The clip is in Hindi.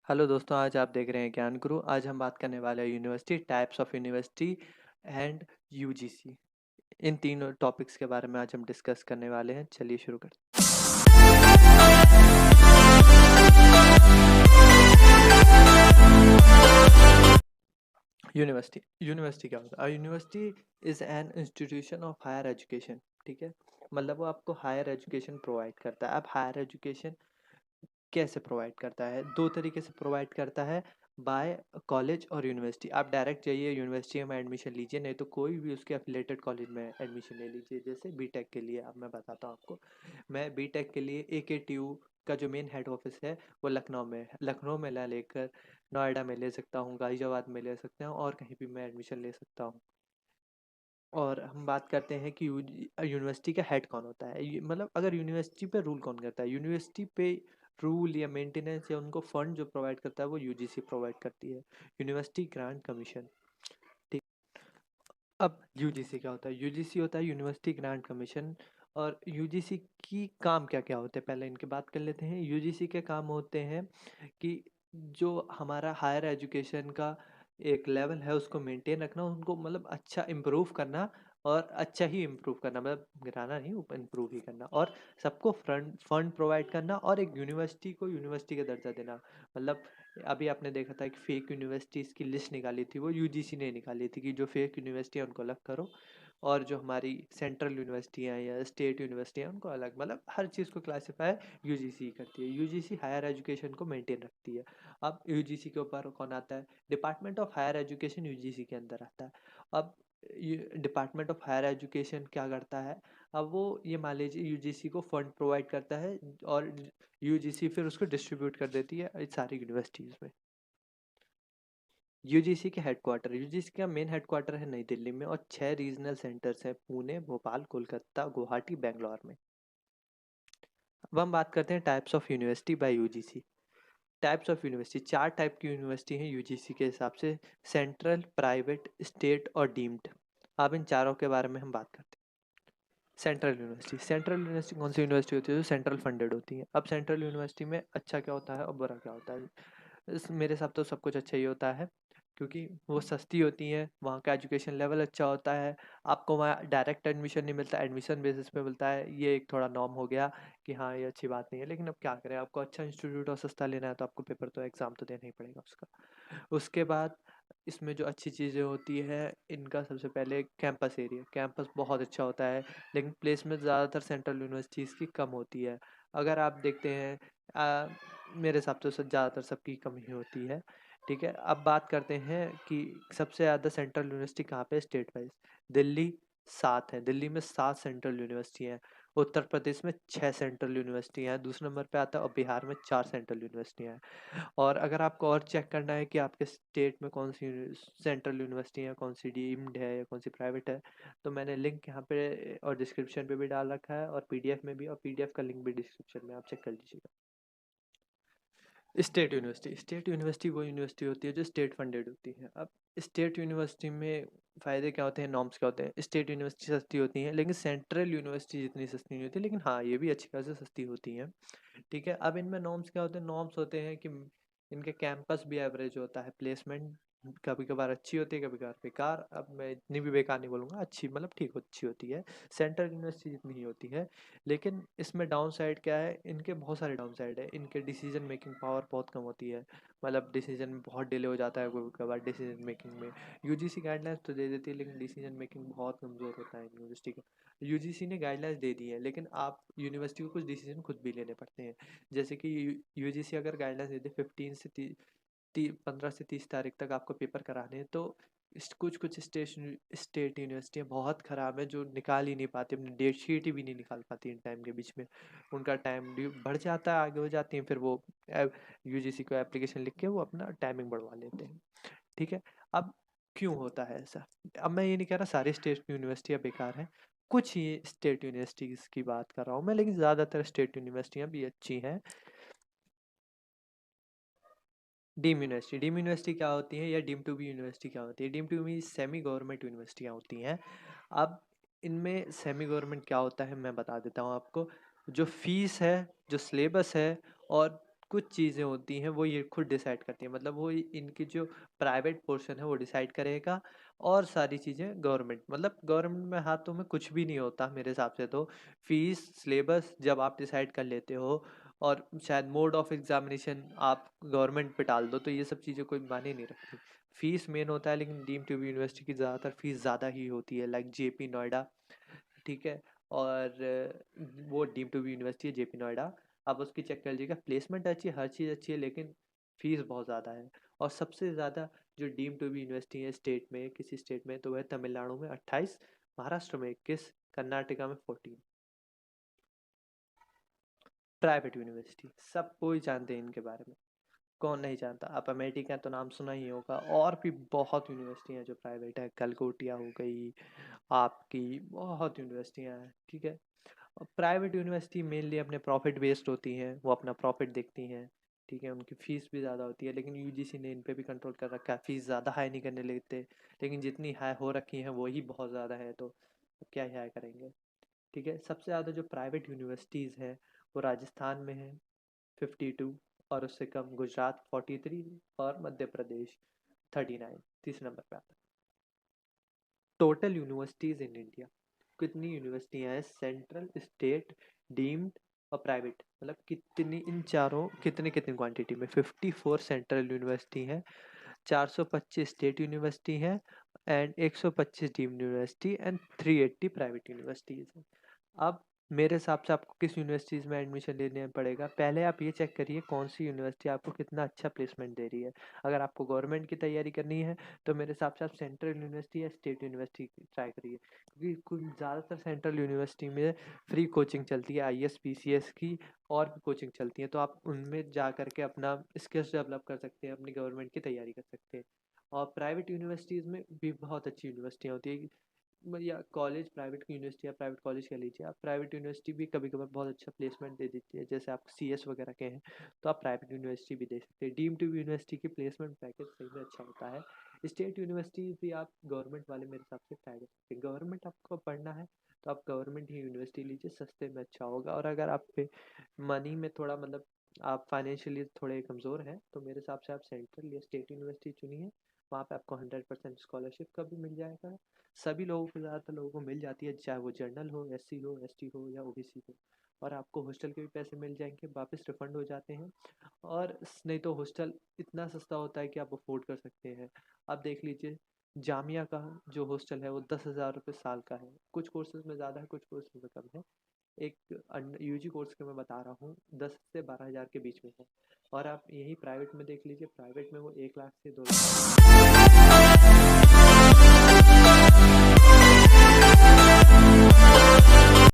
हेलो दोस्तों, आज आप देख रहे हैं ज्ञान गुरु। आज हम बात करने वाले हैं university, types of university and UGC. इन तीनों टॉपिक्स के बारे में आज हम डिस्कस करने वाले हैं। चलिए शुरू करते हैं। यूनिवर्सिटी यूनिवर्सिटी क्या होता है? University is an institution of higher education. ठीक है, मतलब वो आपको हायर एजुकेशन प्रोवाइड करता है। अब हायर एजुकेशन कैसे प्रोवाइड करता है? दो तरीके से प्रोवाइड करता है, बाय कॉलेज और यूनिवर्सिटी। आप डायरेक्ट जाइए यूनिवर्सिटी में एडमिशन लीजिए, नहीं तो कोई भी उसके एफिलेटेड कॉलेज में एडमिशन ले लीजिए। जैसे बीटेक के लिए अब मैं बताता हूँ आपको। मैं बीटेक के लिए AKTU का जो मेन हेड ऑफिस है वो लखनऊ में है। लखनऊ में ला लेकर नोएडा में ले सकता हूँ, गाजियाबाद में ले सकते हैं, और कहीं भी मैं एडमिशन ले सकता हूँ। और हम बात करते हैं कि यूनिवर्सिटी का हेड कौन होता है। मतलब अगर यूनिवर्सिटी पे रूल कौन करता है, यूनिवर्सिटी पे रूल या मेंटेनेंस या उनको फंड जो प्रोवाइड करता है वो यूजीसी प्रोवाइड करती है, यूनिवर्सिटी ग्रांट कमीशन। ठीक। अब यूजीसी क्या होता है? यूजीसी होता है यूनिवर्सिटी ग्रांट कमीशन। और यूजीसी की काम क्या क्या होते हैं, पहले इनकी बात कर लेते हैं। यूजीसी के काम होते हैं कि जो हमारा हायर एजुकेशन का एक लेवल है उसको मेंटेन रखना, उनको मतलब अच्छा इम्प्रूव करना, और अच्छा ही इम्प्रूव करना, मतलब गिराना नहीं, इम्प्रूव ही करना, और सबको फंड फंड प्रोवाइड करना, और एक यूनिवर्सिटी को यूनिवर्सिटी का दर्जा देना। मतलब अभी आपने देखा था एक फेक यूनिवर्सिटीज़ की लिस्ट निकाली थी, वो यूजीसी ने निकाली थी कि जो फेक यूनिवर्सिटी है उनको अलग करो, और जो हमारी सेंट्रल यूनिवर्सिटी हैं या स्टेट यूनिवर्सिटी हैं उनको अलग। मतलब हर चीज़ को क्लासीफाई यूजीसी करती है। यूजीसी हायर एजुकेशन को मेंटेन रखती है। अब यूजीसी के ऊपर कौन आता है? Department of higher education UGC के अंदर आता है। अब डिपार्टमेंट ऑफ हायर एजुकेशन क्या करता है? अब वो ये मान लीजिए यूजीसी को फंड प्रोवाइड करता है, और यूजीसी फिर उसको डिस्ट्रीब्यूट कर देती है सारी यूनिवर्सिटीज़ में। यूजीसी के हेडक्वार्टर, यूजीसी का मेन हेडक्वार्टर है नई दिल्ली में, और 6 रीजनल सेंटर्स हैं पुणे, भोपाल, कोलकाता, गुवाहाटी, बेंगलोर में। अब हम बात करते हैं types of university bye UGC. Types of university, 4 type की यूनिवर्सिटी हैं यूजीसी के हिसाब से: सेंट्रल, प्राइवेट, स्टेट और डीम्ड। अब इन चारों के बारे में हम बात करते हैं। सेंट्रल यूनिवर्सिटी, सेंट्रल यूनिवर्सिटी कौन सी यूनिवर्सिटी होती है? जो सेंट्रल फंडेड होती है। अब सेंट्रल यूनिवर्सिटी में अच्छा क्या होता है और बुरा क्या होता है? मेरे हिसाब तो सब कुछ अच्छा ही होता है, क्योंकि वो सस्ती होती हैं, वहाँ का एजुकेशन लेवल अच्छा होता है, आपको वहाँ डायरेक्ट एडमिशन नहीं मिलता, एडमिशन बेसिस पे मिलता है। ये एक थोड़ा नॉर्म हो गया कि हाँ, ये अच्छी बात नहीं है, लेकिन अब क्या करें, आपको अच्छा इंस्टीट्यूट और सस्ता लेना है तो आपको पेपर तो एग्ज़ाम तो देना ही पड़ेगा उसका। उसके बाद इसमें जो अच्छी चीज़ें होती है, इनका सबसे पहले कैंपस एरिया, कैंपस बहुत अच्छा होता है, लेकिन प्लेसमेंट ज़्यादातर सेंट्रल यूनिवर्सिटीज़ की कम होती है। अगर आप देखते हैं, मेरे हिसाब से ज़्यादातर सबकी कम ही होती है। ठीक है, अब बात करते हैं कि सबसे ज़्यादा सेंट्रल यूनिवर्सिटी कहाँ पे? स्टेट वाइज दिल्ली 7 है, दिल्ली में 7 सेंट्रल यूनिवर्सिटी हैं। उत्तर प्रदेश में 6 सेंट्रल यूनिवर्सिटी हैं, दूसरे नंबर पे आता है, और बिहार में 4 सेंट्रल यूनिवर्सिटियाँ हैं। और अगर आपको और चेक करना है कि आपके स्टेट में कौन सी सेंट्रल यूनिवर्सिटी है, कौन सी डीम्ड है या कौन सी प्राइवेट है, तो मैंने लिंक यहाँ पे और डिस्क्रिप्शन पे भी डाल रखा है, और पीडीएफ में भी, और पीडीएफ का लिंक भी डिस्क्रिप्शन में, आप चेक कर लीजिएगा। स्टेट यूनिवर्सिटी, स्टेट यूनिवर्सिटी वो यूनिवर्सिटी होती है जो स्टेट फंडेड होती है। अब स्टेट यूनिवर्सिटी में फ़ायदे क्या होते हैं, नॉर्म्स क्या होते हैं? स्टेट यूनिवर्सिटी सस्ती होती हैं, लेकिन सेंट्रल यूनिवर्सिटी जितनी सस्ती नहीं होती, लेकिन हाँ, ये भी अच्छी खासी सस्ती होती हैं। ठीक है, अब इनमें नॉर्म्स क्या होते हैं? नॉर्म्स होते हैं कि इनके कैंपस भी एवरेज होता है, प्लेसमेंट कभी कभार अच्छी होती है, कभी कभार बेकार। अब मैं इतनी भी बेकार नहीं बोलूँगा, अच्छी मतलब ठीक अच्छी होती है, सेंट्रल यूनिवर्सिटी जितनी ही होती है। लेकिन इसमें डाउन साइड क्या है? इनके बहुत सारे डाउन साइड है। इनके डिसीजन मेकिंग पावर बहुत कम होती है, मतलब डिसीजन में बहुत डिले हो जाता है कभी कभार डिसीजन मेकिंग में। यूजीसी गाइडलाइंस तो दे देती है, लेकिन डिसीजन मेकिंग बहुत कमज़ोर होता है यूनिवर्सिटी का। यूजीसी ने गाइडलाइंस दे दी है, लेकिन आप यूनिवर्सिटी को कुछ डिसीजन खुद भी लेने पड़ते हैं। जैसे कि यूजीसी अगर गाइडलाइंस दे दे 15 से 30 तारीख तक आपको पेपर कराने हैं, तो कुछ कुछ स्टेट यूनिवर्सिटियाँ बहुत ख़राब है, जो निकाल ही नहीं पाती, अपनी डेट शीट ही भी नहीं निकाल पाती इन टाइम के बीच में। उनका टाइम बढ़ जाता है, आगे हो जाती हैं, फिर वो यूजीसी को एप्लीकेशन लिख के वो अपना टाइमिंग बढ़वा लेते हैं। ठीक है, अब क्यों होता है ऐसा? अब मैं ये नहीं कह रहा सारी स्टेट यूनिवर्सिटियाँ बेकार हैं, कुछ ही स्टेट यूनिवर्सिटीज़ की बात कर रहा हूँ मैं, लेकिन ज़्यादातर स्टेट यूनिवर्सिटियाँ भी अच्छी हैं। डीम यूनिवर्सिटी क्या होती है, या डीम टू बी यूनिवर्सिटी क्या होती है? Deem to be semi government यूनिवर्सिटियाँ होती हैं। अब इनमें सेमी गवर्नमेंट क्या होता है मैं बता देता हूँ आपको। जो फीस है, जो सिलेबस है, और कुछ चीज़ें होती हैं वो ये खुद डिसाइड करती हैं, मतलब वो इनकी जो प्राइवेट पोर्शन है वो डिसाइड करेगा, और सारी चीज़ें गवर्नमेंट, मतलब गवर्नमेंट में हाथों में कुछ भी नहीं होता मेरे हिसाब से। तो फीस सिलेबस जब आप डिसाइड कर लेते हो, और शायद मोड ऑफ एग्जामिनेशन आप गवर्नमेंट पे डाल दो, तो ये सब चीज़ें कोई मायने नहीं रखती। फीस मेन होता है, लेकिन डीम टू बी यूनिवर्सिटी की ज़्यादातर फीस ज़्यादा ही होती है, लाइक जेपी नोएडा, ठीक है। और वो डीम टू बी यूनिवर्सिटी है जेपी नोएडा, आप उसकी चेक कर लीजिएगा, प्लेसमेंट अच्छी है, हर चीज़ अच्छी है, लेकिन फीस बहुत ज़्यादा है। और सबसे ज़्यादा जो डीम टू बी यूनिवर्सिटी है स्टेट में, किसी स्टेट में, तो वह तमिलनाडु में 28, महाराष्ट्र में 21, कर्नाटका में 14। प्राइवेट यूनिवर्सिटी सब कोई जानते हैं इनके बारे में, कौन नहीं जानता। आप अमेठी का तो नाम सुना ही होगा, और भी बहुत यूनिवर्सिटी हैं जो प्राइवेट है, कलकोटिया हो गई आपकी, बहुत यूनिवर्सिटियाँ हैं, ठीक है। प्राइवेट यूनिवर्सिटी मेनली अपने प्रॉफिट बेस्ड होती हैं, वो अपना प्रॉफिट देखती हैं, ठीक है। उनकी फ़ीस भी ज़्यादा होती है, लेकिन यूजीसी ने इन पे भी कंट्रोल कर रखा है, फ़ीस ज़्यादा हाई नहीं करने लेते, लेकिन जितनी हाई हो रखी हैं वही बहुत ज़्यादा है, तो क्या ही हाई करेंगे, ठीक है। सबसे ज़्यादा जो प्राइवेट यूनिवर्सिटीज़ हैं वो राजस्थान में है 52, और उससे कम गुजरात 43, और मध्य प्रदेश 39 तीसरे नंबर पे आता है। टोटल यूनिवर्सिटीज़ इन इंडिया, कितनी यूनिवर्सिटियाँ हैं, सेंट्रल, स्टेट, डीम्ड और प्राइवेट, मतलब कितनी, इन चारों कितने कितनी क्वांटिटी में, 54 सेंट्रल यूनिवर्सिटी हैं, 425 स्टेट यूनिवर्सिटी हैं, and 125 deemed university, and 380 private universities हैं। अब मेरे हिसाब से आपको किस यूनिवर्सिटीज़ में एडमिशन लेने पड़ेगा, पहले आप ये चेक करिए कौन सी यूनिवर्सिटी आपको कितना अच्छा प्लेसमेंट दे रही है। अगर आपको गवर्नमेंट की तैयारी करनी है तो मेरे हिसाब से आप सेंट्रल यूनिवर्सिटी या स्टेट यूनिवर्सिटी ट्राई करिए, क्योंकि कुछ ज़्यादातर सेंट्रल यूनिवर्सिटी में फ्री कोचिंग चलती है, IAS PCS की, और भी कोचिंग चलती है, तो आप उनमें जा करके अपना स्किल्स डेवलप कर सकते हैं, अपनी गवर्नमेंट की तैयारी कर सकते हैं। और प्राइवेट यूनिवर्सिटीज़ में भी बहुत अच्छी यूनिवर्सिटियाँ होती है, या कॉलेज, प्राइवेट यूनिवर्सिटी या प्राइवेट कॉलेज कह लीजिए आप, प्राइवेट यूनिवर्सिटी भी कभी कभार बहुत अच्छा प्लेसमेंट दे देती है, जैसे आप CS वगैरह के हैं तो आप प्राइवेट यूनिवर्सिटी भी दे सकते हैं। डीम टू यूनिवर्सिटी की प्लेसमेंट पैकेज सही में अच्छा होता है। स्टेट यूनिवर्सिटी भी आप गवर्नमेंट वाले मेरे हिसाब से ट्राई कर सकते हैं। गवर्नमेंट आपको पढ़ना है तो आप गवर्नमेंट ही यूनिवर्सिटी लीजिए, सस्ते में अच्छा होगा। और अगर आप पे मनी में थोड़ा, मतलब आप फाइनेंशियली थोड़े कमज़ोर हैं, तो मेरे हिसाब से आप सेंट्रल या स्टेट यूनिवर्सिटी चुनिए, वहाँ पे आपको 100% स्कॉलरशिप का भी मिल जाएगा। सभी लोगों को, ज़्यादातर लोगों को मिल जाती है, चाहे वो जनरल हो, SC हो, ST हो या OBC हो। और आपको हॉस्टल के भी पैसे मिल जाएंगे, वापस रिफंड हो जाते हैं। और नहीं तो हॉस्टल इतना सस्ता होता है कि आप अफोर्ड कर सकते हैं। आप देख लीजिए, जामिया का जो हॉस्टल है वो 10,000 रुपये साल का है, कुछ कोर्सेज में ज़्यादा है, कुछ कोर्सेज में कम है। एक UG कोर्स के मैं बता रहा हूँ, 10 से 12,000 के बीच में है। और आप यही प्राइवेट में देख लीजिए, प्राइवेट में वो 1 लाख से 2 लाख